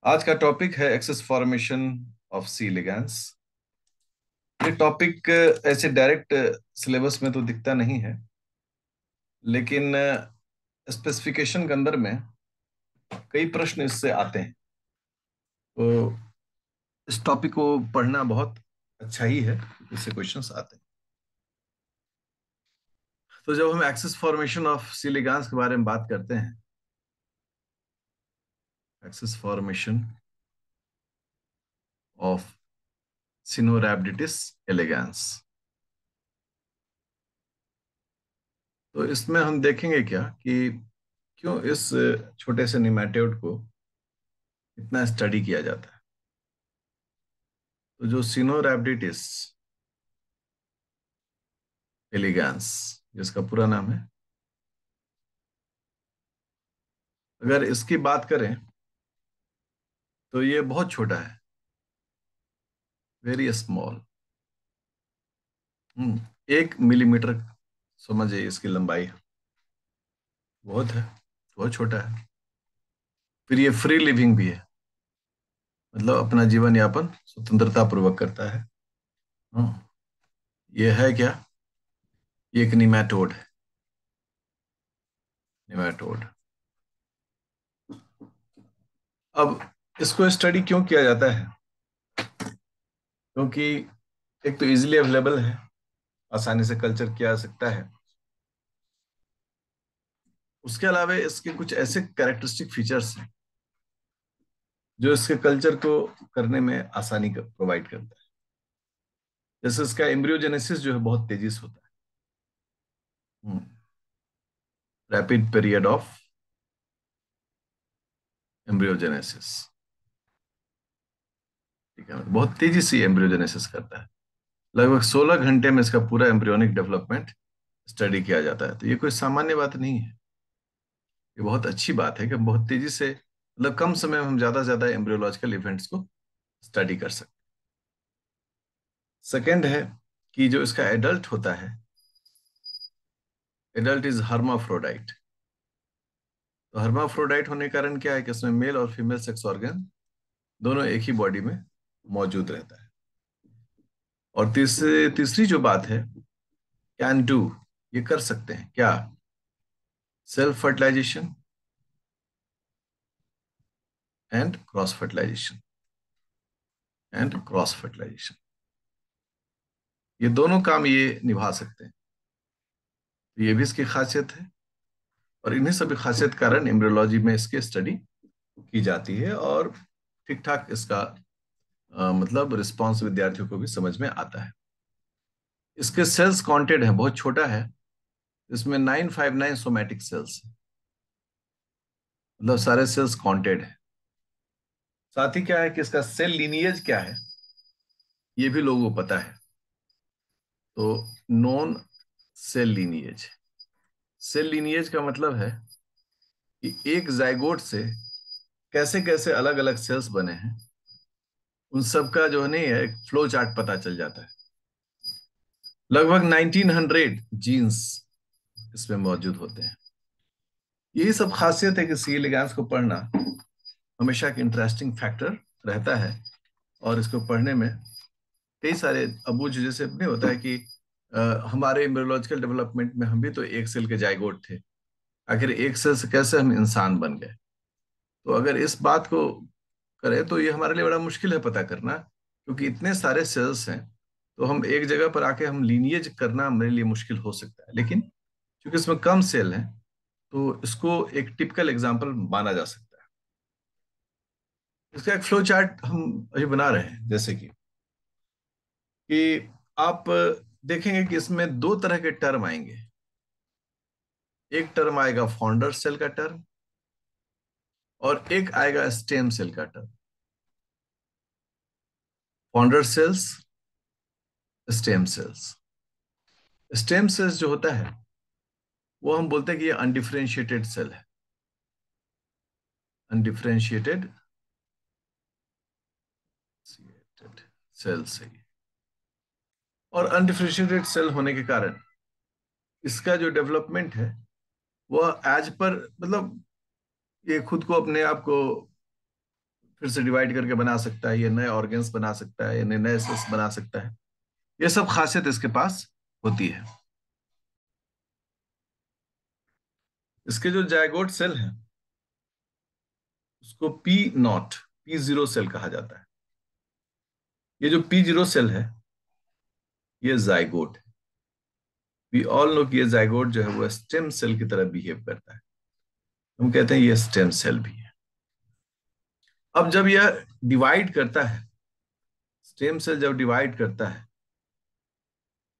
आज का टॉपिक है axis formation of C elegans. ये टॉपिक ऐसे डायरेक्ट सिलेबस में तो दिखता नहीं है, लेकिन स्पेसिफिकेशन के अंदर में कई प्रश्न इससे आते हैं। तो इस टॉपिक को पढ़ना बहुत अच्छा ही है, इससे क्वेश्चंस आते हैं। तो जब हम axis formation of C elegans के बारे में बात करते हैं, axis formation of caenorhabditis elegans, तो इसमें हम देखेंगे क्या कि क्यों इस छोटे से निमेटोड को इतना स्टडी किया जाता है। तो जो सिनोरैबिडिटिस एलिगेंस, जिसका पूरा नाम है, अगर इसकी बात करें तो ये बहुत छोटा है, वेरी स्मॉल। 1 मिलीमीटर समझिए इसकी लंबाई, बहुत है, बहुत छोटा है। फिर ये फ्री लिविंग भी है, मतलब अपना जीवन यापन स्वतंत्रता पूर्वक करता है। हम्म, ये है क्या, ये एक निमेटोड है, निमेटोड। अब इसको स्टडी क्यों किया जाता है? क्योंकि एक तो इजीली अवेलेबल है, आसानी से कल्चर किया जा सकता है। उसके अलावा इसके कुछ ऐसे कैरेक्टरिस्टिक फीचर्स हैं जो इसके कल्चर को करने में आसानी प्रोवाइड करता है। जैसे इसका एम्ब्रियोजेनेसिस जो है बहुत तेजी से होता है, रैपिड पीरियड ऑफ एम्ब्रियोजेनेसिस। ठीक है, बहुत तेजी से एम्ब्रियोजेनेसिस करता है। लगभग 16 घंटे में इसका पूरा एम्ब्रियोनिक डेवलपमेंट स्टडी किया जाता है। तो ये कोई सामान्य बात नहीं है, ये बहुत अच्छी बात है कि हम बहुत तेजी से, मतलब कम समय में हम ज्यादा से ज्यादा एम्ब्रियोलॉजिकल इवेंट्स को स्टडी कर सकते हैं। सेकेंड है कि जो इसका एडल्ट होता है, एडल्ट इज हर्माफ्रोडाइट। तो हर्माफ्रोडाइट होने के कारण क्या है कि इसमें मेल और फीमेल सेक्स ऑर्गन दोनों एक ही बॉडी में मौजूद रहता है। और तीसरी जो बात है, कैन डू, ये कर सकते हैं क्या, self fertilisation and cross fertilisation, and cross fertilisation, ये दोनों काम ये निभा सकते हैं। तो ये भी इसकी खासियत है, और इन्हीं सभी खासियत के कारण एम्ब्रियोलॉजी में इसकी स्टडी की जाती है, और ठीक ठाक इसका मतलब रिस्पॉन्स विद्यार्थियों को भी समझ में आता है। इसके सेल्स काउंटेड है, बहुत छोटा है। इसमें 959 सोमैटिक सेल्स है, मतलब सारे सेल्स काउंटेड है। साथ ही क्या है कि इसका सेल लीनिएज क्या है, ये भी लोगों को पता है। तो non cell lineage, cell lineage का मतलब है कि एक जाइगोट से कैसे कैसे अलग अलग सेल्स बने हैं, उन सब का जो है नहीं है, एक फ्लो चार्ट पता चल जाता है। लगभग 1900 जीन्स इसमें मौजूद होते हैं। यही सब खासियत है कि सी एलिगेंस को पढ़ना हमेशा एक इंटरेस्टिंग फैक्टर रहता है। और इसको पढ़ने में कई सारे अबूझ, जैसे नहीं होता है कि हमारे एम्ब्रियोलॉजिकल डेवलपमेंट में हम भी तो एक सेल के जाइगोट थे, आखिर एक सेल से कैसे हम इंसान बन गए। तो अगर इस बात को करें तो ये हमारे लिए बड़ा मुश्किल है पता करना, क्योंकि इतने सारे सेल्स हैं। तो हम एक जगह पर आके हम लीनिएज करना मेरे लिए मुश्किल हो सकता है, लेकिन क्योंकि इसमें कम सेल हैं तो इसको एक टिपिकल एग्जाम्पल माना जा सकता है। इसका एक फ्लो चार्ट हम अभी बना रहे हैं, जैसे कि आप देखेंगे कि इसमें दो तरह के टर्म आएंगे। एक टर्म आएगा फाउंडर सेल का टर्म, और एक आएगा स्टेम सेल का term. Founder cells, stem cells. Stem cells जो होता है वो हम बोलते हैं कि ये अनडिफरेंशिएटेड सेल है, अनडिफरेंशिएटेड सेल्स है ये। और अनडिफरेंशिएटेड सेल होने के कारण इसका जो डेवलपमेंट है वह एज पर, मतलब ये खुद को अपने आप को फिर से डिवाइड करके बना सकता है, ये नए ऑर्गन्स बना सकता है, ये नए सेल्स बना सकता है। ये सब खासियत इसके पास होती है। इसके जो जायगोट सेल है उसको P0 सेल कहा जाता है। ये जो P0 सेल है ये जायगोट है। वी ऑल नो कि ये जायगोट जो है वो स्टेम सेल की तरह बिहेव करता है। हम कहते हैं ये स्टेम सेल भी है। अब जब यह डिवाइड करता है, स्टेम सेल जब डिवाइड करता है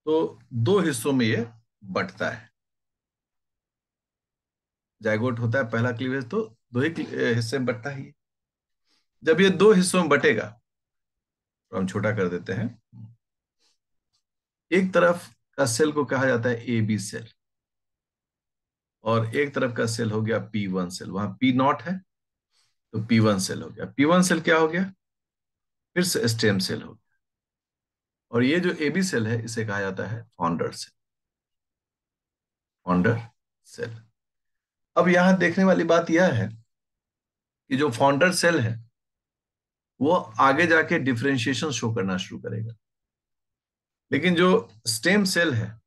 तो दो हिस्सों में ये बंटता है। जायगोट होता है पहला क्लीवेज, तो दो ही हिस्से में बंटता है ये। जब ये दो हिस्सों में बटेगा तो हम छोटा कर देते हैं। एक तरफ का सेल को कहा जाता है ए बी सेल, और एक तरफ का सेल हो गया P1 सेल। वहां P0 है तो P1 सेल हो गया। P1 सेल क्या हो गया? फिर से स्टेम सेल हो गया। और ये जो ए बी सेल है इसे कहा जाता है फाउंडर सेल। Founder cell. अब यहां देखने वाली बात यह है कि जो फाउंडर सेल है वो आगे जाके डिफरेंशिएशन शो करना शुरू करेगा, लेकिन जो स्टेम सेल है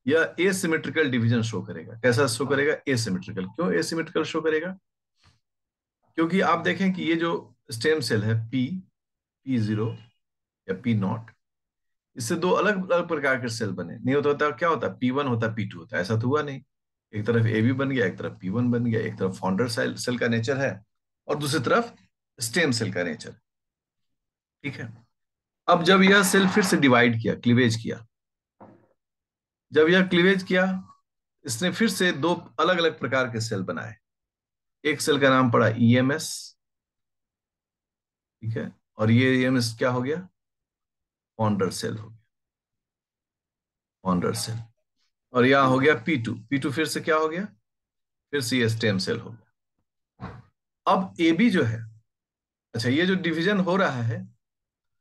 यह एसिमेट्रिकल डिवीजन शो करेगा। कैसा शो करेगा? एसिमेट्रिकल। क्यों एसिमेट्रिकल शो करेगा? क्योंकि आप देखें कि ये जो स्टेम सेल है P0 या P0, इससे दो अलग अलग प्रकार के सेल बने। नहीं होता क्या होता? P1 होता, P2 होता। ऐसा तो हुआ नहीं। एक तरफ ए बी बन गया, एक तरफ P1 बन गया। एक तरफ फाउंडर सेल का नेचर है और दूसरी तरफ स्टेम सेल का नेचर। ठीक है। अब जब यह सेल फिर से डिवाइड किया, क्लीवेज किया, जब यह क्लीवेज किया इसने फिर से दो अलग अलग प्रकार के सेल बनाए। एक सेल का नाम पड़ा EMS। ठीक है। और ये EMS क्या हो गया? फाउंडर सेल हो गया। Founder cell. और यहां हो गया P2। फिर से क्या हो गया? फिर से ये स्टेम सेल हो गया। अब AB जो है, अच्छा, ये जो डिवीजन हो रहा है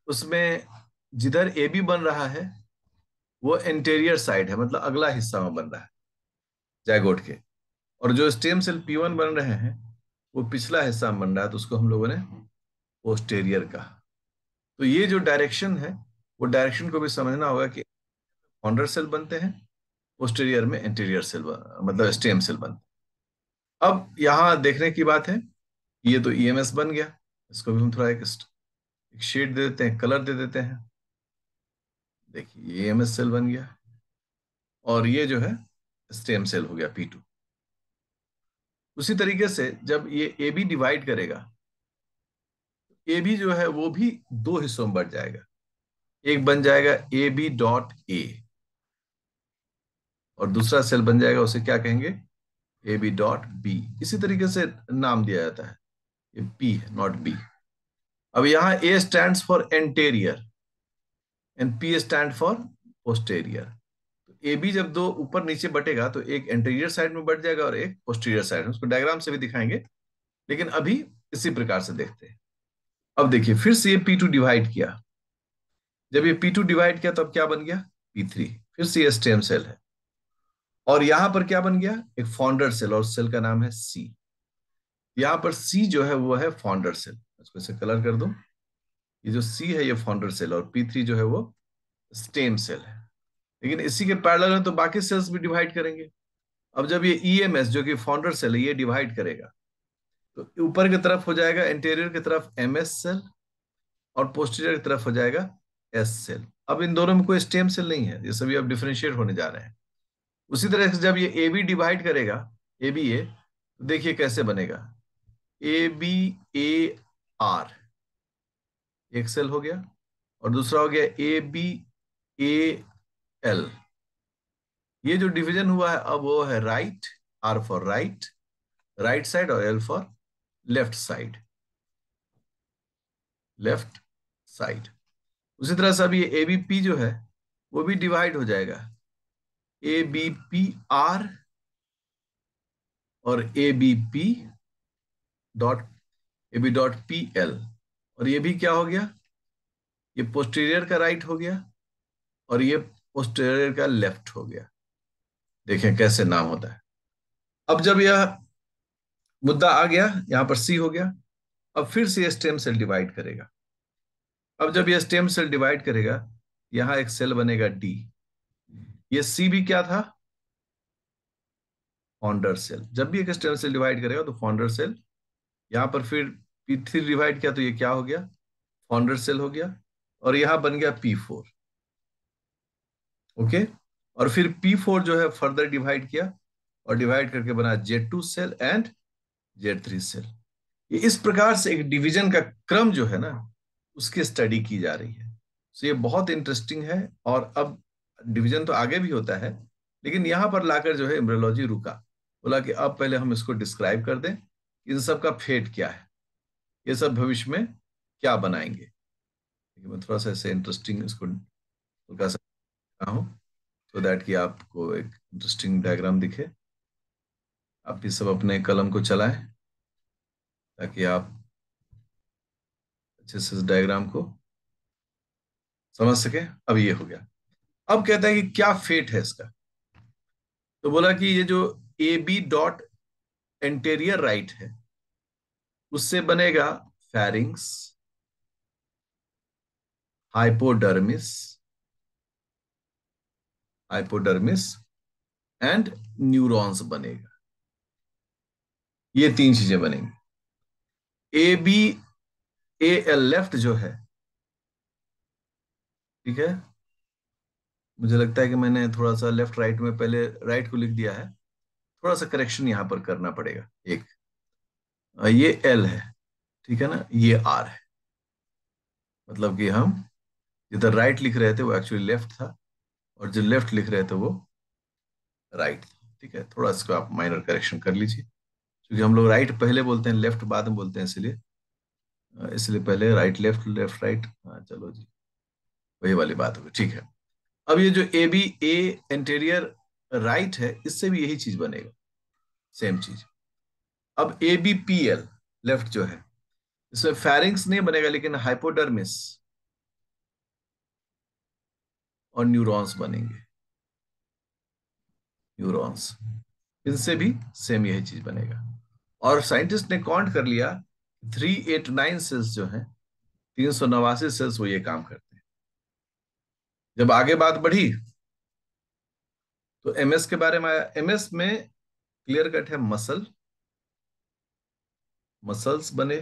उसमें जिधर AB बन रहा है वो एंटेरियर साइड है, मतलब अगला हिस्सा में बन रहा है जायगोट के। और जो स्टेम सेल P1 बन रहे हैं वो पिछला हिस्सा में बन रहा है, तो उसको हम लोगों ने पोस्टेरियर कहा। तो ये जो डायरेक्शन है वो डायरेक्शन को भी समझना होगा कि फाउंडर सेल बनते हैं, पोस्टेरियर में एंटीरियर सेल मतलब स्टेम सेल बनते हैं। अब यहाँ देखने की बात है, ये तो EMS बन गया। इसको भी हम थोड़ा एक शेड दे देते हैं, कलर दे देते हैं। देखिए EMS सेल बन गया और ये जो है स्टेम सेल हो गया P2। उसी तरीके से जब ये AB डिवाइड करेगा, AB जो है वो भी दो हिस्सों में बढ़ जाएगा। एक बन जाएगा AB.A और दूसरा सेल बन जाएगा, उसे क्या कहेंगे? AB.B। इसी तरीके से नाम दिया जाता है। ये P है, नॉट B। अब यहाँ A stand for anterior and P stand for posterior. A B जब दो ऊपर नीचे बटेगा तो एक एंटीरियर साइड में बढ़ जाएगा और एक पोस्टीरियर साइड में। उसको डायग्राम से भी दिखाएंगे, लेकिन अभी इसी प्रकार से देखते हैं। अब देखिए फिर से ये P2 डिवाइड किया। जब ये P2 डिवाइड किया तो अब क्या बन गया? P3। फिर से ये स्टेम सेल है और यहां पर क्या बन गया? एक फाउंडर सेल, और सेल का नाम है C। यहाँ पर C जो है वो है फाउंडर सेल। इसको इसे कलर कर दो। ये जो C है ये फाउंडर सेल और P3 जो है वो स्टेम सेल है। लेकिन इसी के पैरेलल है तो बाकी सेल्स भी डिवाइड करेंगे। अब जब ये EMS जो कि फाउंडर सेल है ये डिवाइड करेगा तो ऊपर की तरफ हो जाएगा एंटीरियर की तरफ MS सेल और पोस्टीरियर की तरफ हो जाएगा S सेल। अब इन दोनों में कोई स्टेम सेल नहीं है, ये सभी अब डिफरेंशिएट होने जा रहे हैं। उसी तरह से जब ये AB डिवाइड करेगा, ABA, तो देखिए कैसे बनेगा। ABAR एक सेल हो गया और दूसरा हो गया ABAL। ये जो डिवीजन हुआ है अब वो है right, R for right, right side, और L for left side, left side. उसी तरह से अब ये ABP जो है वो भी डिवाइड हो जाएगा। ABPR और डॉट AB.PL। और ये भी क्या हो गया? ये पोस्टीरियर का राइट हो गया और ये पोस्टीरियर का लेफ्ट हो गया। देखें कैसे नाम होता है। अब जब यह मुद्दा आ गया, यहां पर C हो गया। अब फिर से ये स्टेम सेल डिवाइड करेगा। अब जब ये स्टेम सेल डिवाइड करेगा, यहां एक सेल बनेगा डी। ये सी भी क्या था? Founder cell. जब भी एक स्टेम सेल डिवाइड करेगा तो फाउंडर सेल, यहां पर फिर P3 डिवाइड किया तो ये क्या हो गया? फाउंडर सेल हो गया। और यहां बन गया P4। ओके। और फिर P4 जो है फर्दर डिवाइड किया, और डिवाइड करके बना Z2 cell and Z3 cell. ये इस प्रकार से एक डिवीजन का क्रम जो है ना, उसकी स्टडी की जा रही है। तो ये बहुत इंटरेस्टिंग है। और अब डिवीजन तो आगे भी होता है, लेकिन यहां पर लाकर जो है एम्ब्रियोलॉजी रुका। बोला कि अब पहले हम इसको डिस्क्राइब कर दें, इन सब का फेट क्या है, ये सब भविष्य में क्या बनाएंगे। लेकिन मैं थोड़ा सा ऐसे इंटरेस्टिंग इसको हल्का सा रहा हूँ, सो दैट कि आपको एक इंटरेस्टिंग डायग्राम दिखे। आप भी सब अपने कलम को चलाएं, ताकि आप अच्छे से इस डायग्राम को समझ सके। अब ये हो गया। अब कहता है कि क्या फेट है इसका। तो बोला कि ये जो A B dot anterior right है, उससे बनेगा pharynx, hypodermis, hypodermis and neurons बनेगा। ये तीन चीजें बनेंगी। A B A L left जो है, ठीक है। मुझे लगता है कि मैंने थोड़ा सा लेफ्ट राइट में पहले राइट को लिख दिया है। थोड़ा सा करेक्शन यहां पर करना पड़ेगा एक। ये एल है, ठीक है ना, ये आर है। मतलब कि हम जिधर राइट लिख रहे थे वो एक्चुअली लेफ्ट था, और जो लेफ्ट लिख रहे थे वो राइट था। ठीक है, थोड़ा इसको आप माइनर करेक्शन कर लीजिए, क्योंकि हम लोग राइट पहले बोलते हैं, लेफ्ट बाद में बोलते हैं, इसलिए पहले राइट लेफ्ट, लेफ्ट राइट। हाँ चलो जी, वही वाली बात होगी, ठीक है। अब ये जो A B A anterior right है, इससे भी यही चीज बनेगा, सेम चीज। अब A B P L left जो है, इसमें फेरिंग्स नहीं बनेगा, लेकिन हाइपोडर्मिस और न्यूरॉन्स बनेंगे। न्यूरॉन्स, इनसे भी सेम यही चीज बनेगा। और साइंटिस्ट ने काउंट कर लिया, 389 सेल्स जो हैं, 389 सेल्स वो ये काम करते हैं। जब आगे बात बढ़ी तो एमएस के बारे में आया। एमएस में क्लियर कट है, मसल्स बने,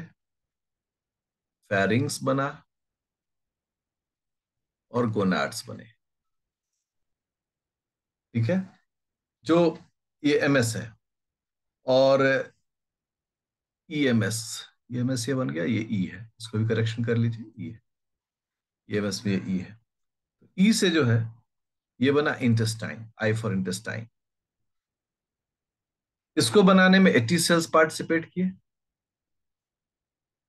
फेरिंग्स बना, और गोनाड्स बने। ठीक है, जो ये एमएस है। और ईएमएस, ईएमएस ये बन गया, ये ई है, इसको भी करेक्शन कर लीजिए, ई है। ईएमएस में ये ई है। ई से जो है ये बना इंटेस्टाइन, आई फॉर इंटेस्टाइन। इसको बनाने में 80 सेल्स पार्टिसिपेट किए,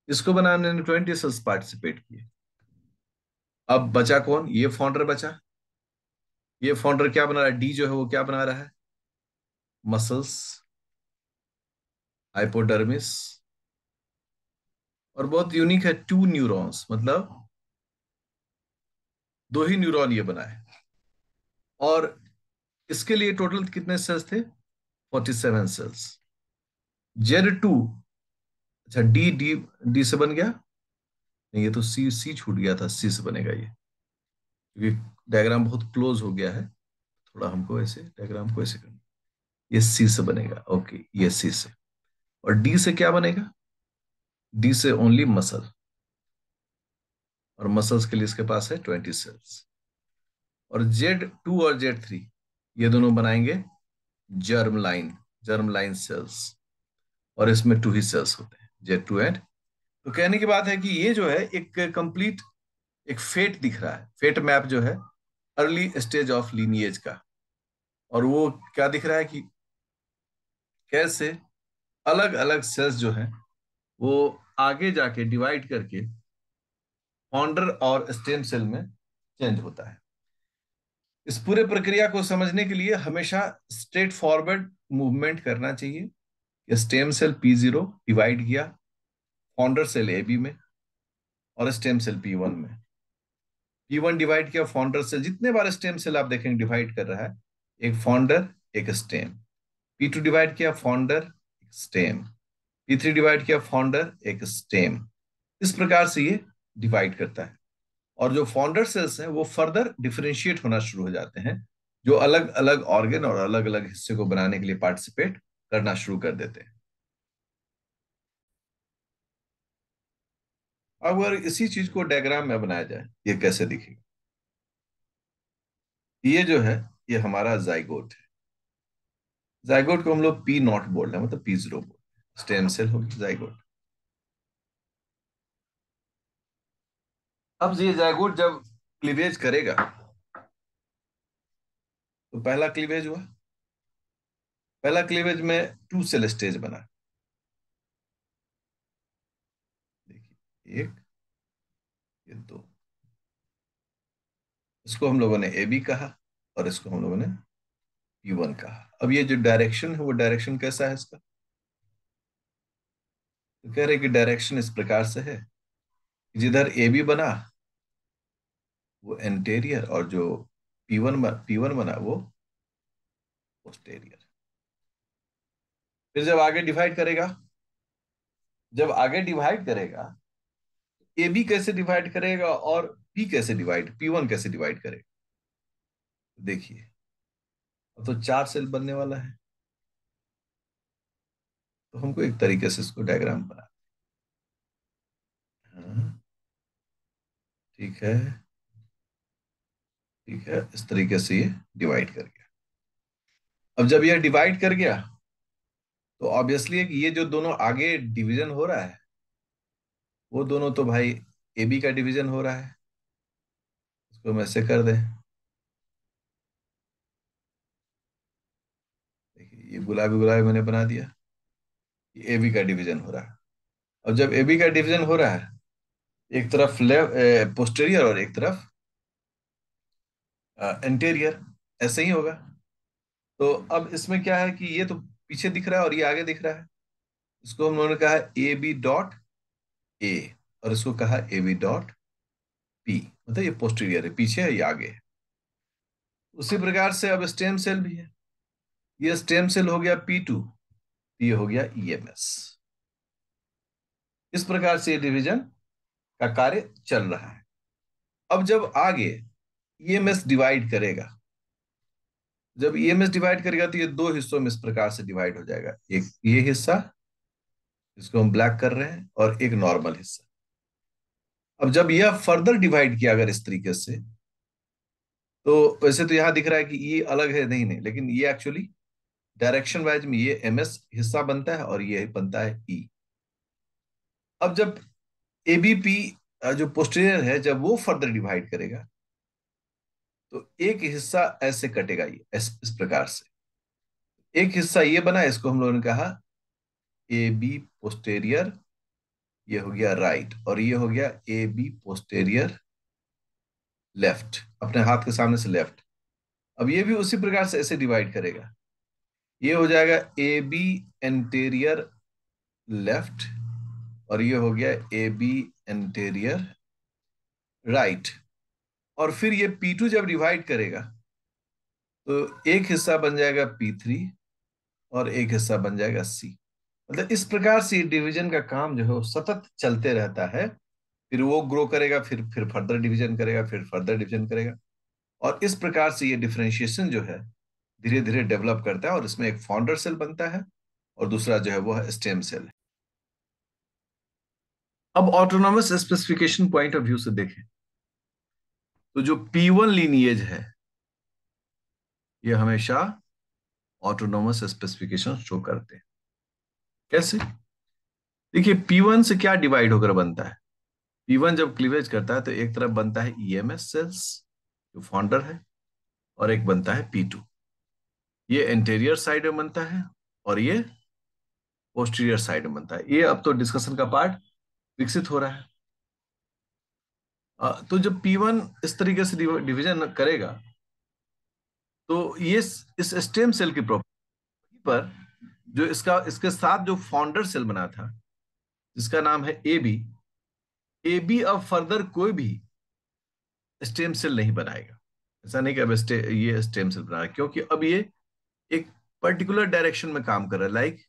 इसको बनाने में 20 सेल्स पार्टिसिपेट किए। अब बचा कौन? ये फाउंडर बचा। ये फाउंडर क्या बना रहा है? डी जो है वो क्या बना रहा है? मसल्स, हाइपोडर्मिस, और बहुत यूनिक है, 2 न्यूरॉन्स, मतलब 2 ही न्यूरॉन ये बना है। और इसके लिए टोटल कितने सेल्स थे? 47 सेल्स। Z2, अच्छा डी डी डी से बन गया। नहीं, ये तो सी सी छूट गया था, सी से बनेगा ये, क्योंकि डायग्राम बहुत क्लोज हो गया है। थोड़ा हमको ऐसे डायग्राम को ऐसे करना। ये सी से बनेगा, ओके, ये सी से। और डी से क्या बनेगा? डी से ओनली मसल, और मसल्स के लिए इसके पास है 20 सेल्स। और Z2 और Z3 ये दोनों बनाएंगे germ line, germ line cells. और इसमें 2 ही सेल्स होते हैं, Z2 एंड। तो कहने की बात है कि ये जो है एक कंप्लीट एक फेट दिख रहा है, फेट मैप जो है अर्ली स्टेज ऑफ लीनिएज का। और वो क्या दिख रहा है कि कैसे अलग अलग सेल्स जो हैं वो आगे जाके डिवाइड करके फाउंडर और स्टेम सेल में चेंज होता है। इस पूरे प्रक्रिया को समझने के लिए हमेशा स्ट्रेट फॉरवर्ड मूवमेंट करना चाहिए। स्टेम सेल P0 डिवाइड किया फाउंडर सेल AB में, और स्टेम सेल P1 में। P1 डिवाइड किया फाउंडर सेल, जितने बार स्टेम सेल आप देखेंगे डिवाइड कर रहा है, एक फाउंडर एक स्टेम। P2 डिवाइड किया फाउंडर, एक स्टेम। P3 डिवाइड किया फाउंडर, एक स्टेम। इस प्रकार से ये डिवाइड करता है। और जो फाउंडर सेल्स हैं वो फर्दर डिफरेंशिएट होना शुरू हो जाते हैं, जो अलग अलग ऑर्गन और अलग अलग हिस्से को बनाने के लिए पार्टिसिपेट करना शुरू कर देते हैं। अब अगर इसी चीज को डायग्राम में बनाया जाए, ये कैसे दिखेगा? ये जो है, ये हमारा जाइगोट है। जाइगोट को हम लोग पी नॉट बोल रहे हैं, मतलब P0 बोल रहे हैं। स्टेम सेल होगी जाइगोट। अब ये जाइगोट जब क्लीवेज करेगा, तो पहला क्लीवेज हुआ। पहला क्लीवेज में 2 सेल स्टेज बना। देखिए, एक, ये दो। इसको हम लोगों ने ए बी कहा, और इसको हम लोगों ने P1 कहा। अब ये जो डायरेक्शन है, वो डायरेक्शन कैसा है इसका? तो कह रहे कि डायरेक्शन इस प्रकार से है कि जिधर ए बी बना वो एंटेरियर, और जो P1 बना वो पोस्टेरियर। फिर जब आगे डिवाइड करेगा, जब आगे डिवाइड करेगा, ए बी कैसे डिवाइड करेगा और P1 कैसे डिवाइड करेगा? देखिए, अब तो 4 सेल बनने वाला है। तो हमको एक तरीके से इसको डायग्राम बना। हाँ, ठीक है, ठीक है, इस तरीके से ये डिवाइड कर गया। अब जब यह डिवाइड कर गया, तो ऑब्वियसली ये जो दोनों आगे डिवीजन हो रहा है, वो दोनों तो भाई ए बी का डिवीजन हो रहा है। इसको हम ऐसे कर दें। देखिए, ये गुलाबी गुलाबी मैंने बना दिया। ये ए बी का डिवीजन हो रहा है। अब जब ए बी का डिवीजन हो रहा है, एक तरफ लेफ्ट पोस्टेरियर और एक तरफ इंटीरियर, ऐसे ही होगा। तो अब इसमें क्या है कि ये तो पीछे दिख रहा है और ये आगे दिख रहा है। इसको हम लोगों ने कहा ए बी डॉट ए, और इसको कहा ए बी डॉट पी। मतलब ये पोस्टीरियर है, पीछे है, ये आगे है। उसी प्रकार से अब स्टेम सेल भी है। ये स्टेम सेल हो गया P2, ये हो गया EMS। इस प्रकार से ये डिवीजन का कार्य चल रहा है। अब जब आगे EMS डिवाइड करेगा, जब EMS डिवाइड करेगा, तो ये दो हिस्सों में इस प्रकार से डिवाइड हो जाएगा। एक ये हिस्सा, जिसको हम ब्लैक कर रहे हैं, और एक नॉर्मल हिस्सा। अब जब यह फर्दर डिवाइड किया अगर इस तरीके से, तो वैसे तो यहां दिख रहा है कि ये अलग है, नहीं नहीं, लेकिन ये एक्चुअली डायरेक्शन वाइज में ये MS हिस्सा बनता है और ये बनता है E। अब जब ABP जो पोस्टीरियर है, जब वो फर्दर डिवाइड करेगा, तो एक हिस्सा ऐसे कटेगा, ये इस प्रकार से। एक हिस्सा ये बना, इसको हम लोगों ने कहा AB पोस्टेरियर, ये हो गया राइट, और ये हो गया AB पोस्टेरियर लेफ्ट, अपने हाथ के सामने से लेफ्ट। अब ये भी उसी प्रकार से ऐसे डिवाइड करेगा। ये हो जाएगा AB एंटेरियर लेफ्ट, और ये हो गया AB एंटेरियर राइट। और फिर ये P2 जब डिवाइड करेगा, तो एक हिस्सा बन जाएगा P3 और एक हिस्सा बन जाएगा C। मतलब इस प्रकार से डिवीजन का काम जो है वो सतत चलते रहता है। फिर वो ग्रो करेगा, फिर फर्दर डिवीजन करेगा, फिर फर्दर डिवीजन करेगा। और इस प्रकार से ये डिफरेंशिएशन जो है धीरे धीरे डेवलप करता है, और इसमें एक फाउंडर सेल बनता है और दूसरा जो है वो है स्टेम सेल है। अब autonomous specification point of view से देखें, तो जो P1 लीनिएज है, ये हमेशा ऑटोनॉमस स्पेसिफिकेशन शो करते हैं। कैसे? देखिए, P1 से क्या डिवाइड होकर बनता है? P1 जब क्लीवेज करता है, तो एक तरफ बनता है EMS सेल्स, जो फाउंडर है, और एक बनता है P2। ये इंटीरियर साइड में बनता है, और ये पोस्टीरियर साइड में बनता है। ये अब तो डिस्कशन का पार्ट विकसित हो रहा है। तो जब P1 इस तरीके से डिवीजन करेगा, तो ये इस स्टेम सेल की प्रॉपर्टी पर, जो इसके साथ जो फाउंडर सेल बना था, जिसका नाम है AB, AB अब फर्दर कोई भी स्टेम सेल नहीं बनाएगा। ऐसा नहीं कि अब ये स्टेम सेल बना रहा है, क्योंकि अब ये एक पर्टिकुलर डायरेक्शन में काम कर रहा है। Like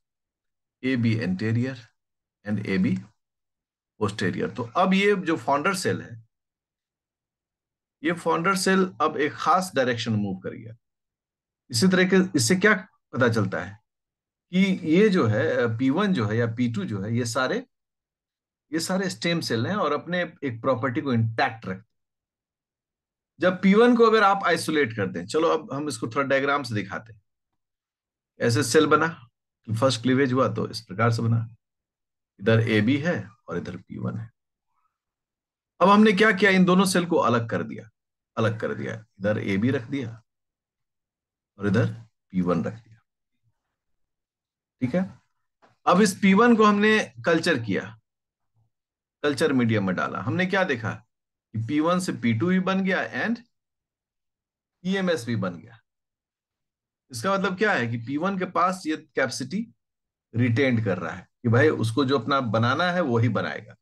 A B anterior and A B posterior. तो अब ये जो फाउंडर सेल है, ये फाउंडर सेल अब एक खास डायरेक्शन मूव कर गया। इसी तरह के इससे क्या पता चलता है कि ये जो है P1 जो है या P2 जो है, ये सारे स्टेम सेल हैं और अपने एक प्रॉपर्टी को इंटैक्ट रखते हैं। जब P1 को अगर आप आइसोलेट कर दें, चलो अब हम इसको थोड़ा डायग्राम से दिखाते हैं। ऐसे सेल बना, फर्स्ट क्लीवेज हुआ तो इस प्रकार से बना, इधर ए बी है और इधर P1 है। अब हमने क्या किया, इन दोनों सेल को अलग कर दिया, अलग कर दिया, इधर ए बी रख दिया और इधर P1 रख दिया। ठीक है। अब इस P1 को हमने कल्चर किया, कल्चर मीडियम में डाला। हमने क्या देखा कि P1 से P2 भी बन गया एंड ईएमएस भी बन गया। इसका मतलब क्या है कि P1 के पास ये कैपेसिटी रिटेंड कर रहा है कि भाई उसको जो अपना बनाना है वो ही बनाएगा।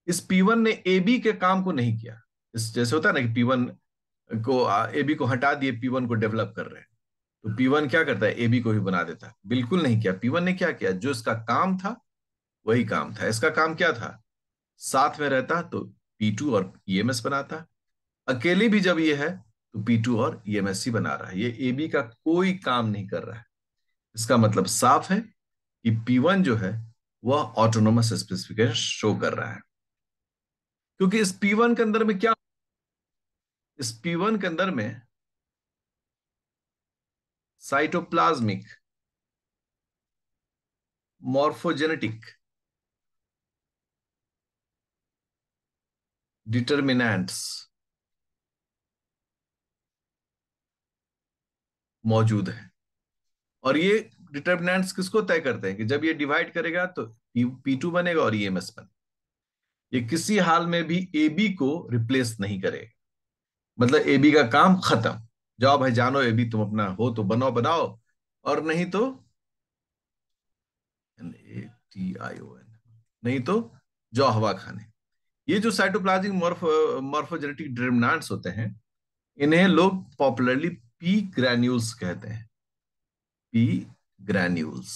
इस P1 ने AB के काम को नहीं किया। इस जैसे होता है ना कि P1 को AB को हटा दिए, P1 को डेवलप कर रहे हैं, तो P1 क्या करता है, AB को ही बना देता है। बिल्कुल नहीं किया। P1 ने क्या किया, जो इसका काम था वही काम था। इसका काम क्या था, साथ में रहता तो P2 और ईएमएस बनाता। अकेले भी जब ये है तो P2 और ईएमएस ही बना रहा है, ये AB का कोई काम नहीं कर रहा है। इसका मतलब साफ है कि P1 जो है वह ऑटोनोमस स्पेसिफिकेशन शो कर रहा है। क्योंकि इस P1 के अंदर में क्या, इस P1 के अंदर में साइटोप्लाज्मिक मॉर्फोजेनेटिक डिटर्मिनेंट्स मौजूद है। और ये डिटर्मिनेंट्स किसको तय करते हैं कि जब ये डिवाइड करेगा तो P2 बनेगा और ईएमएस बनेगा। ये किसी हाल में भी AB को रिप्लेस नहीं करेगा। मतलब AB का काम खत्म, जाओ भाई जानो AB, तुम अपना हो तो बनाओ बनाओ, और नहीं तो NATION, नहीं तो जाओ हवा खाने। ये जो साइटोप्लाज्मिक मॉर्फोजेनेटिक डिटर्मिनेंट्स होते हैं, इन्हें लोग पॉपुलरली पी ग्रैन्यूल्स कहते हैं। P granules.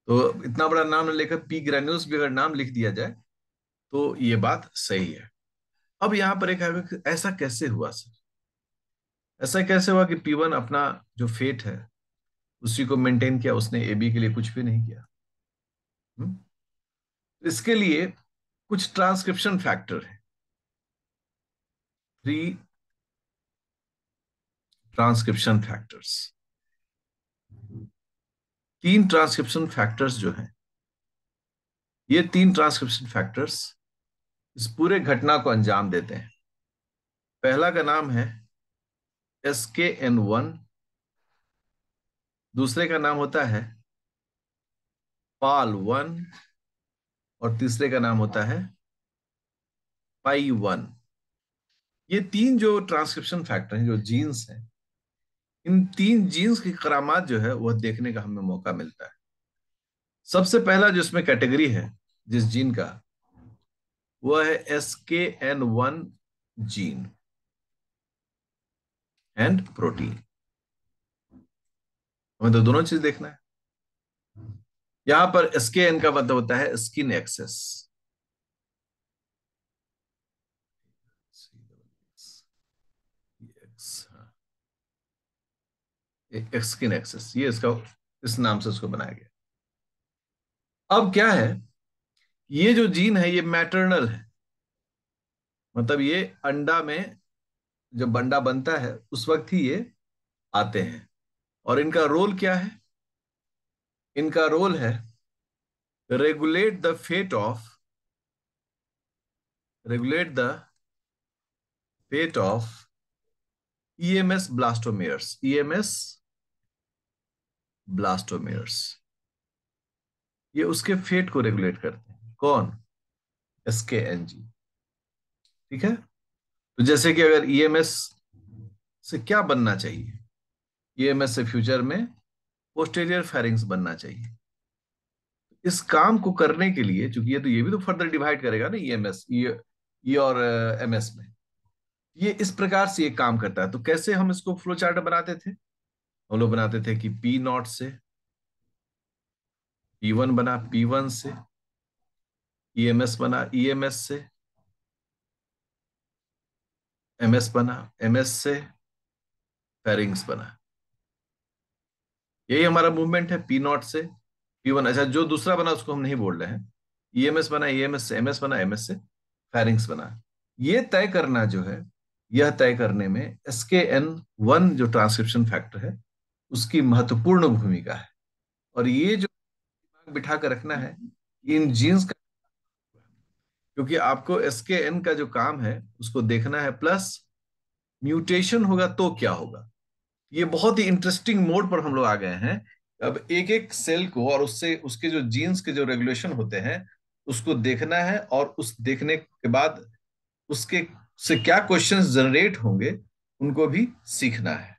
तो इतना बड़ा नाम लेकर पी ग्रैन्यूल्स भी अगर नाम लिख दिया जाए तो ये बात सही है। अब यहां पर एक है कि ऐसा कैसे हुआ सर, ऐसा कैसे हुआ कि P1 अपना जो फेट है उसी को मेंटेन किया, उसने AB के लिए कुछ भी नहीं किया। हम्म? इसके लिए कुछ ट्रांसक्रिप्शन फैक्टर है, 3 ट्रांसक्रिप्शन फैक्टर्स। 3 ट्रांसक्रिप्शन फैक्टर्स जो हैं, ये 3 ट्रांसक्रिप्शन फैक्टर्स इस पूरे घटना को अंजाम देते हैं। पहला का नाम है SKN1, दूसरे का नाम होता है PAL1 और तीसरे का नाम होता है PAI1। ये 3 जो ट्रांसक्रिप्शन फैक्टर हैं, जो जीन्स हैं, इन 3 जीन्स की करामात जो है वह देखने का हमें मौका मिलता है। सबसे पहला जो इसमें कैटेगरी है जिस जीन का, वह है SKN1 जीन एंड प्रोटीन। हमें तो दोनों चीज देखना है। यहां पर SKN का मतलब होता है स्किन एक्सेस, स्किन एक्सेस, ये इसका इस नाम से उसको बनाया गया। अब क्या है, ये जो जीन है ये मैटरनल है, मतलब ये अंडा में जब अंडा बनता है उस वक्त ही ये आते हैं। और इनका रोल क्या है, इनका रोल है regulate the fate of regulate the fate of EMS blastomeres, EMS blastomeres. ये उसके फेट को रेगुलेट करते हैं। कौन, SKNG। ठीक है। तो जैसे कि अगर ईएमएस से क्या बनना चाहिए, ईएमएस से फ्यूचर में पोस्टेरियर फेरिंग्स बनना चाहिए। इस काम को करने के लिए, चूंकि ये भी तो फर्दर डिवाइड करेगा ना ईएमएस, ये और MS में, ये इस प्रकार से ये काम करता है। तो कैसे हम इसको फ्लो चार्ट बनाते थे, हम लोग बनाते थे कि P0 से P1 बना P1 से, EMS बना EMS से, MS बना MS से, फेरिंग्स बना। यही हमारा मूवमेंट है, P0 से P1। अच्छा, जो दूसरा बना उसको हम नहीं बोल रहे हैं। EMS बना EMS से, MS बना MS से, फेरिंग्स बना। ये तय करना जो है, यह तय करने में SKN1 जो ट्रांसक्रिप्शन फैक्टर है उसकी महत्वपूर्ण भूमिका है। और ये जो दिमाग बिठा कर रखना है, इन जीन्स का, क्योंकि आपको SKN का जो काम है उसको देखना है, प्लस म्यूटेशन होगा तो क्या होगा। ये बहुत ही इंटरेस्टिंग मोड पर हम लोग आ गए हैं। अब एक एक सेल को और उससे उसके जो जीन्स के जो रेगुलेशन होते हैं उसको देखना है, और उस देखने के बाद उसके से क्या क्वेश्चंस जनरेट होंगे उनको भी सीखना है।